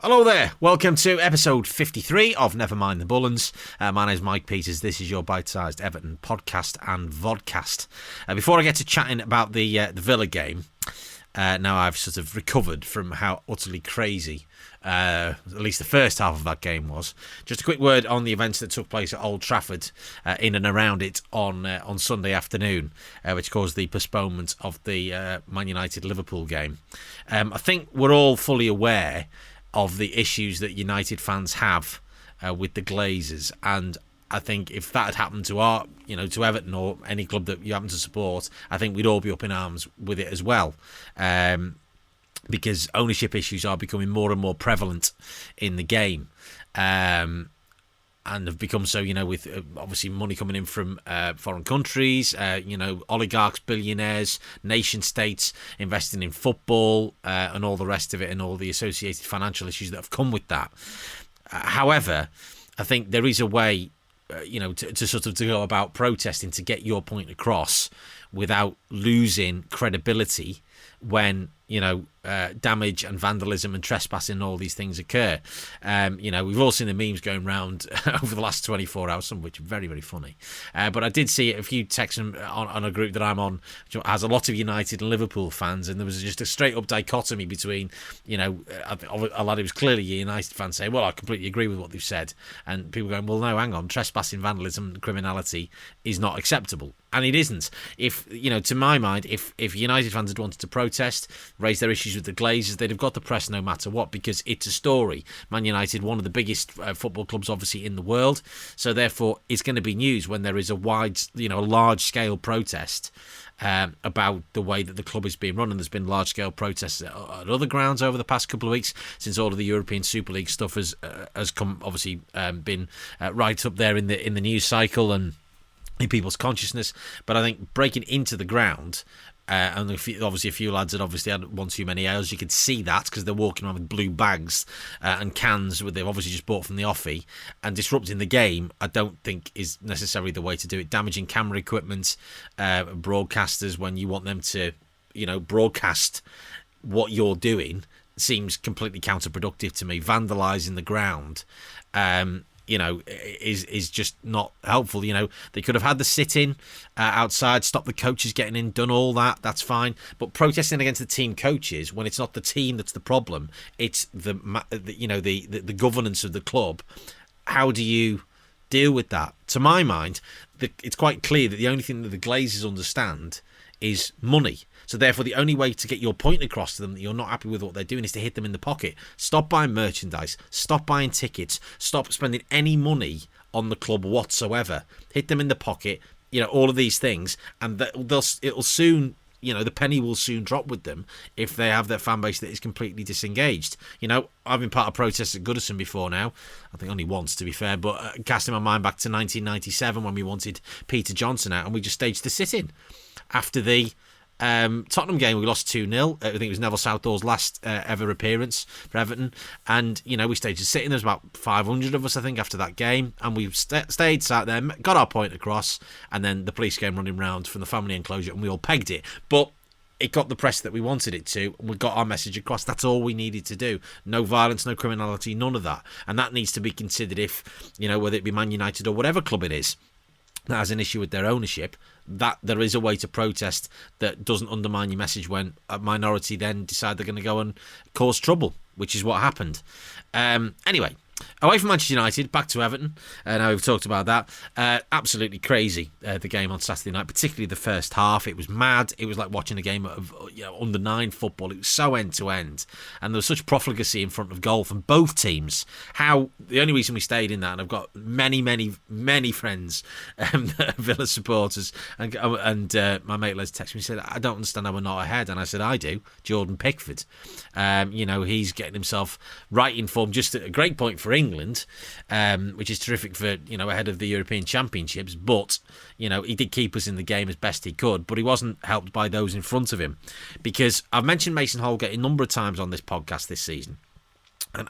Hello there, welcome to episode 53 of Never Mind the Bullens. My name is Mike Peters, this is your bite-sized Everton podcast and vodcast. Before I get to chatting about the Villa game, now I've sort of recovered from how utterly crazy at least the first half of that game was. Just a quick word on the events that took place at Old Trafford in and around it on Sunday afternoon, which caused the postponement of the Man United-Liverpool game. I think we're all fully aware of the issues that United fans have with the Glazers, and I think if that had happened to to Everton or any club that you happen to support, I think we'd all be up in arms with it as well, because ownership issues are becoming more and more prevalent in the game, and have become so, with obviously money coming in from foreign countries, oligarchs, billionaires, nation states investing in football and all the rest of it, and all the associated financial issues that have come with that. However, I think there is a way, to go about protesting to get your point across without losing credibility when damage and vandalism and trespassing and all these things occur. We've all seen the memes going round over the last 24 hours, some of which are very, very funny. But I did see a few texts on a group that I'm on, which has a lot of United and Liverpool fans, and there was just a straight up dichotomy between, a lad who was clearly a United fan saying, well, I completely agree with what they've said, and people going, well, no, hang on, trespassing, vandalism and criminality is not acceptable. And it isn't. If, to my mind, if United fans had wanted to protest, raise their issues with the Glazers, they'd have got the press no matter what, because it's a story. Man United, one of the biggest football clubs obviously in the world, so therefore it's going to be news when there is a large scale protest about the way that the club is being run. And there's been large scale protests at other grounds over the past couple of weeks, since all of the European Super League stuff has come, obviously been right up there in the news cycle and in people's consciousness. But I think breaking into the ground, and obviously a few lads had obviously had one too many ales. You could see that because they're walking around with blue bags and cans they've obviously just bought from the offie, and disrupting the game I don't think is necessarily the way to do it. Damaging camera equipment, broadcasters when you want them to broadcast what you're doing seems completely counterproductive to me. Vandalising the ground is just not helpful. They could have had the sit-in outside, stop the coaches getting in, done all that, that's fine. But protesting against the team coaches when it's not the team that's the problem, it's the governance of the club. How do you deal with that? To my mind, it's quite clear that the only thing that the Glazers understand is money. So therefore, the only way to get your point across to them that you're not happy with what they're doing is to hit them in the pocket. Stop buying merchandise. Stop buying tickets. Stop spending any money on the club whatsoever. Hit them in the pocket. All of these things, and it'll soon. The penny will soon drop with them if they have their fan base that is completely disengaged. I've been part of protests at Goodison before now. I think only once, to be fair, but casting my mind back to 1997 when we wanted Peter Johnson out, and we just staged the sit-in after the Tottenham game. We lost 2-0. I think it was Neville Southall's last ever appearance for Everton, and we staged a sit-in. There was about 500 of us, I think, after that game, and we stayed sat there, got our point across, and then the police came running round from the family enclosure, and we all pegged it. But it got the press that we wanted it to, and we got our message across. That's all we needed to do. No violence, no criminality, none of that. And that needs to be considered if, whether it be Man United or whatever club it is that has an issue with their ownership, that there is a way to protest that doesn't undermine your message when a minority then decide they're going to go and cause trouble, which is what happened. Anyway, away from Manchester United, back to Everton. Now we've talked about that. Absolutely crazy, the game on Saturday night, particularly the first half. It was mad. It was like watching a game of under-9 football. It was so end-to-end. And there was such profligacy in front of goal from both teams. The only reason we stayed in that, and I've got many, many, many friends that are Villa supporters, and my mate Les texted me and said, I don't understand how we're not ahead. And I said, I do. Jordan Pickford. He's getting himself right in form. Just a great point for England, which is terrific for ahead of the European Championships. But he did keep us in the game as best he could, but he wasn't helped by those in front of him, because I've mentioned Mason Holgate a number of times on this podcast this season. And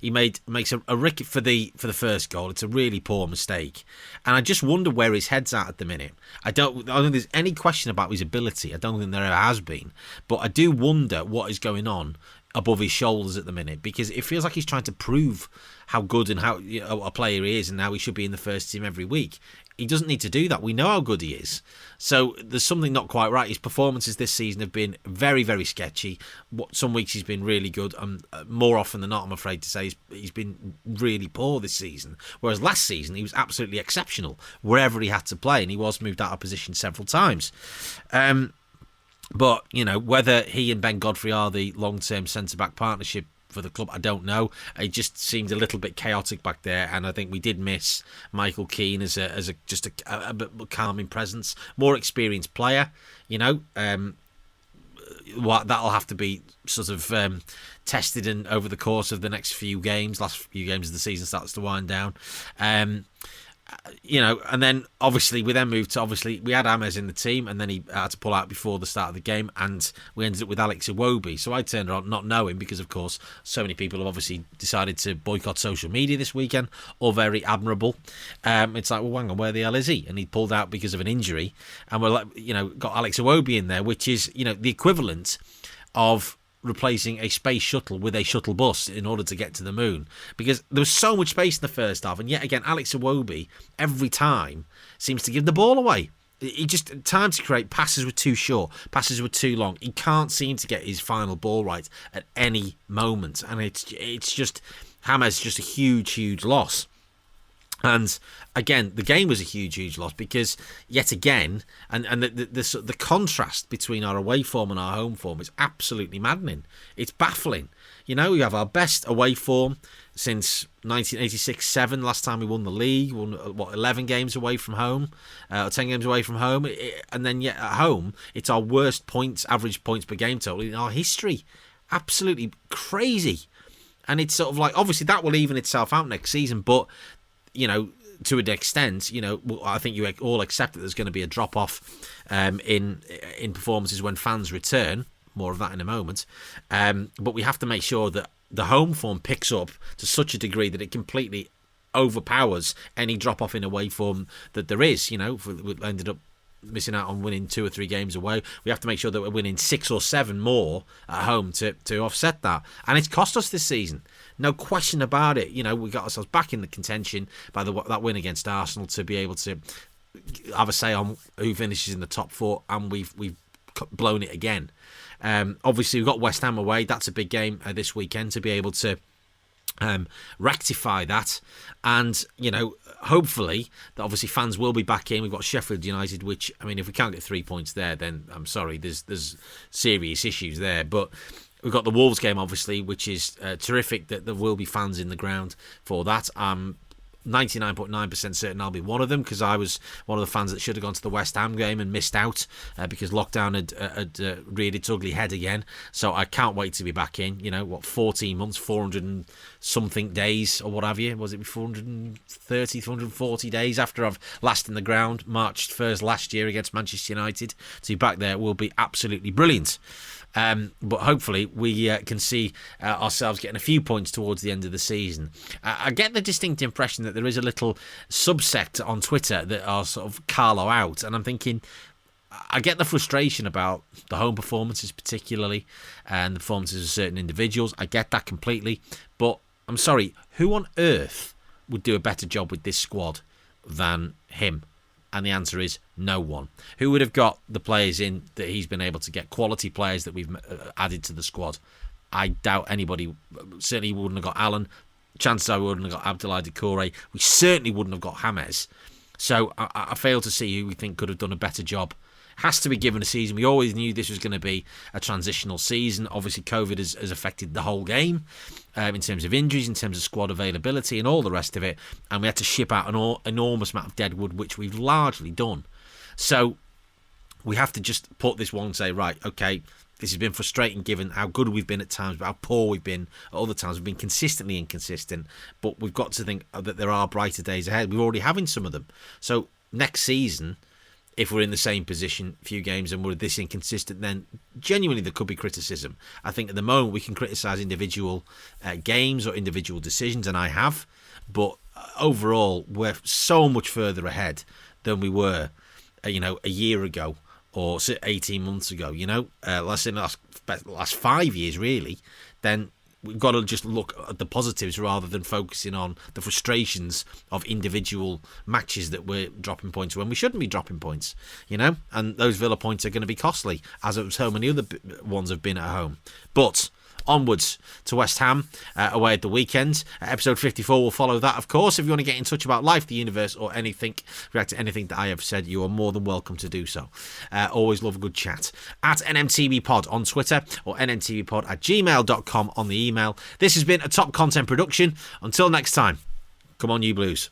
he makes a ricket for the first goal. It's a really poor mistake, and I just wonder where his head's at the minute. I don't think there's any question about his ability. I don't think there ever has been, but I do wonder what is going on above his shoulders at the minute, because it feels like he's trying to prove how good and how a player he is and how he should be in the first team every week. He doesn't need to do that. We know how good he is. So there's something not quite right. His performances this season have been very, very sketchy. Some weeks he's been really good. More often than not, I'm afraid to say, he's been really poor this season. Whereas last season, he was absolutely exceptional wherever he had to play, and he was moved out of position several times. But, whether he and Ben Godfrey are the long-term centre-back partnership for the club, I don't know. It just seemed a little bit chaotic back there, and I think we did miss Michael Keane as a bit calming presence, more experienced player. That'll have to be sort of tested in over the course of the next few games. Last few games of the season starts to wind down. And then obviously we moved to, we had James in the team, and then he had to pull out before the start of the game, and we ended up with Alex Iwobi. So I turned on not knowing, because of course so many people have obviously decided to boycott social media this weekend, all very admirable. It's like, well, hang on, where the hell is he? And he pulled out because of an injury, and we're got Alex Iwobi in there, which is the equivalent of replacing a space shuttle with a shuttle bus in order to get to the moon, because there was so much space in the first half, and yet again Alex Iwobi every time seems to give the ball away. He just, time to create, passes were too short, passes were too long. He can't seem to get his final ball right at any moment, and it's just, James just a huge loss. And again, the game was a huge loss, because yet again, and the contrast between our away form and our home form is absolutely maddening. It's baffling. We have our best away form since 1986-7, last time we won the league. Won 11 games away from home, 10 games away from home, and then yet at home, it's our worst average points per game total in our history. Absolutely crazy. And it's sort of like, obviously that will even itself out next season, but to an extent, I think you all accept that there's going to be a drop-off in performances when fans return. More of that in a moment. But we have to make sure that the home form picks up to such a degree that it completely overpowers any drop-off in away form that there is. We ended up missing out on winning 2 or 3 games away. We have to make sure that we're winning 6 or 7 more at home to offset that. And it's cost us this season. No question about it. We got ourselves back in the contention by that win against Arsenal to be able to have a say on who finishes in the top 4, and we've blown it again. Obviously, we've got West Ham away. That's a big game this weekend to be able to rectify that, and hopefully that obviously fans will be back in. We've got Sheffield United, which, I mean, if we can't get 3 points there, then I'm sorry, there's serious issues there. But we've got the Wolves game, obviously, which is terrific that there will be fans in the ground for that. 99.9% certain I'll be one of them, because I was one of the fans that should have gone to the West Ham game and missed out because lockdown had reared its ugly head again. So I can't wait to be back in. 14 months, 400 and something days or what have you. Was it 430, 440 days after I've last in the ground, marched first last year against Manchester United. To be back there will be absolutely brilliant. But hopefully we can see ourselves getting a few points towards the end of the season. I get the distinct impression that there is a little subsect on Twitter that are sort of Carlo out, and I'm thinking, I get the frustration about the home performances particularly, and the performances of certain individuals. I get that completely, but I'm sorry, who on earth would do a better job with this squad than him? And the answer is no one. Who would have got the players in that he's been able to get, quality players that we've added to the squad? I doubt anybody. Certainly wouldn't have got Alan. Chances are we wouldn't have got Abdoulaye Doucouré. We certainly wouldn't have got James. So I fail to see who we think could have done a better job. Has to be given a season. We always knew this was going to be a transitional season. Obviously, COVID has affected the whole game in terms of injuries, in terms of squad availability and all the rest of it. And we had to ship out an enormous amount of deadwood, which we've largely done. So we have to just put this one and say, right, okay, this has been frustrating given how good we've been at times, but how poor we've been at other times. We've been consistently inconsistent, but we've got to think that there are brighter days ahead. We're already having some of them. So next season, if we're in the same position, a few games, and we're this inconsistent, then genuinely there could be criticism. I think at the moment we can criticise individual games or individual decisions, and I have, but overall we're so much further ahead than we were, a year ago or 18 months ago. Let's say the last last 5 years, really, then we've got to just look at the positives rather than focusing on the frustrations of individual matches that we're dropping points when we shouldn't be dropping points, and those Villa points are going to be costly, as so many other ones have been at home. But onwards to West Ham away at the weekend. Episode 54 will follow that, of course. If you want to get in touch about life, the universe, or anything, react to anything that I have said, you are more than welcome to do so. Always love a good chat. At NMTBpod on Twitter, or nmtbpod@gmail.com on the email. This has been a Top Content production. Until next time, come on you Blues.